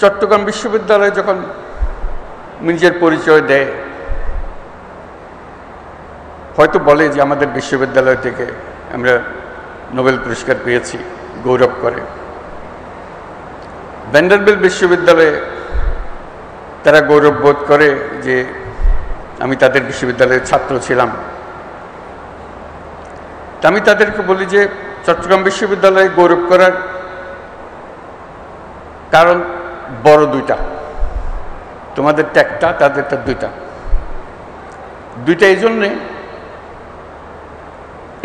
চট্টগ্রাম বিশ্ববিদ্যালয় যখন নিজের পরিচয় দেয়, হয়তো বলে যে আমাদের বিশ্ববিদ্যালয় থেকে আমরা নোবেল পুরস্কার পেয়েছি, গৌরব করে। ভ্যান্ডারবিল্ট বিশ্ববিদ্যালয়ে তারা গৌরব বোধ করে যে আমি তাদের বিশ্ববিদ্যালয়ের ছাত্র ছিলাম। তা আমি তাদেরকে বলি যে চট্টগ্রাম বিশ্ববিদ্যালয়ে গৌরব করার কারণ বড় দুইটা, তোমাদেরটা একটা, তাদেরটা দুইটা। এই জন্যে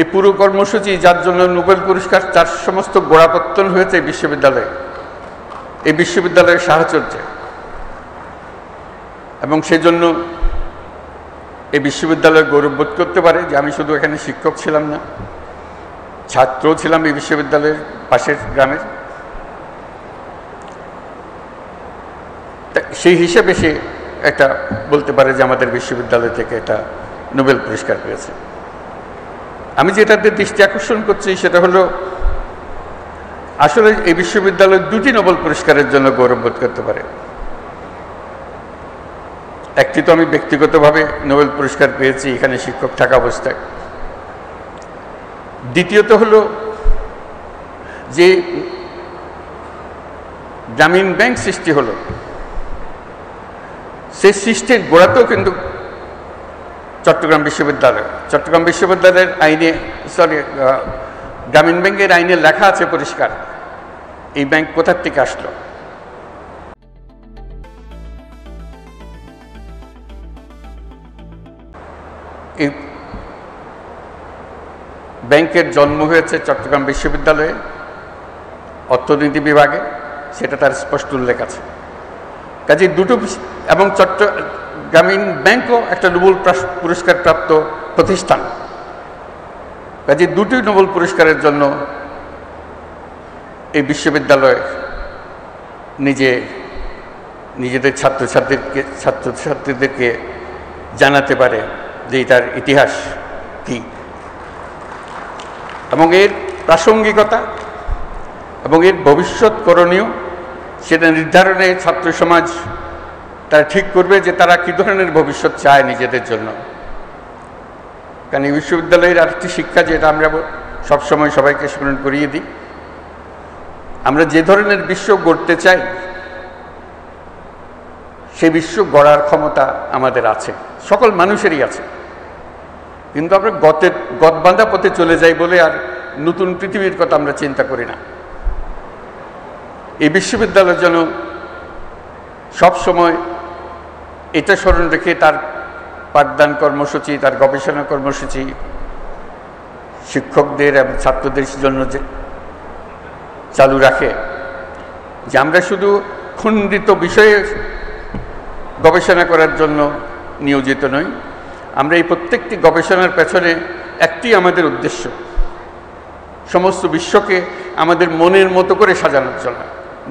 এই পুরো কর্মসূচি যার জন্য নোবেল পুরস্কার, তার সমস্ত গোড়াপত্তন হয়েছে বিশ্ববিদ্যালয়ে, এই বিশ্ববিদ্যালয়ের সাহচর্যে। এবং সেজন্য এই বিশ্ববিদ্যালয় গৌরববোধ করতে পারে যে আমি শুধু এখানে শিক্ষক ছিলাম না, ছাত্রও ছিলাম এই বিশ্ববিদ্যালয়ের পাশের গ্রামের। সেই হিসেবে সে একটা বলতে পারে যে আমাদের বিশ্ববিদ্যালয় থেকে একটা নোবেল পুরস্কার পেয়েছে। আমি যেটাতে দৃষ্টি আকর্ষণ করছি সেটা হলো আসলে এই বিশ্ববিদ্যালয় দুটি নোবেল পুরস্কারের জন্য গৌরববোধ করতে পারে। একটি তো আমি ব্যক্তিগতভাবে নোবেল পুরস্কার পেয়েছি এখানে শিক্ষক থাকা অবস্থায়। দ্বিতীয়ত হলো যে গ্রামীণ ব্যাংক সৃষ্টি হলো, সেই সৃষ্টির গোড়াতেও কিন্তু চট্টগ্রাম বিশ্ববিদ্যালয়ের আইনে, গ্রামীণ ব্যাংকের আইনে লেখা আছে পরিষ্কার এই ব্যাংক কোথার থেকে আসলো। এই ব্যাংকের জন্ম হয়েছে চট্টগ্রাম বিশ্ববিদ্যালয়ে অর্থনীতি বিভাগে, সেটা তার স্পষ্ট উল্লেখ আছে। কাজে দুটো, এবং গ্রামীণ ব্যাংকও একটা নোবেল পুরস্কার প্রাপ্ত প্রতিষ্ঠান। কাজে দুটি নোবেল পুরস্কারের জন্য এই বিশ্ববিদ্যালয় নিজেদের ছাত্রছাত্রীদেরকে জানাতে পারে যে তার ইতিহাস কি, এবং এর প্রাসঙ্গিকতা এবং এর ভবিষ্যৎ করণীয় সেটা নির্ধারণে ছাত্র সমাজ তারা ঠিক করবে যে তারা কী ধরনের ভবিষ্যৎ চায় নিজেদের জন্য। কারণ এই বিশ্ববিদ্যালয়ের আরেকটি শিক্ষা, যেটা আমরা সবসময় সবাইকে স্মরণ করিয়ে দিই, আমরা যে ধরনের বিশ্ব গড়তে চাই সেই বিশ্ব গড়ার ক্ষমতা আমাদের আছে, সকল মানুষেরই আছে। কিন্তু আমরা গতবাঁধা পথে চলে যাই বলে আর নতুন পৃথিবীর কথা আমরা চিন্তা করি না। এই বিশ্ববিদ্যালয় যেন সবসময় এটা স্মরণ রেখে তার পাঠদান কর্মসূচি, তার গবেষণা কর্মসূচি শিক্ষকদের এবং ছাত্রদের জন্য যে চালু রাখে, যে আমরা শুধু খণ্ডিত বিষয়ে গবেষণা করার জন্য নিয়োজিত নই। আমরা এই প্রত্যেকটি গবেষণার পেছনে একটি আমাদের উদ্দেশ্য, সমস্ত বিশ্বকে আমাদের মনের মতো করে সাজানোর জন্য,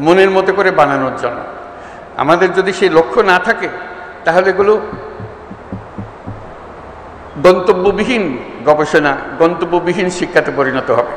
মনের মতো করে বানানোর জন্য। আমাদের যদি সেই লক্ষ্য না থাকে তাহলে এগুলো গন্তব্যবিহীন গবেষণা, গন্তব্যবিহীন শিক্ষাতে পরিণত হবে।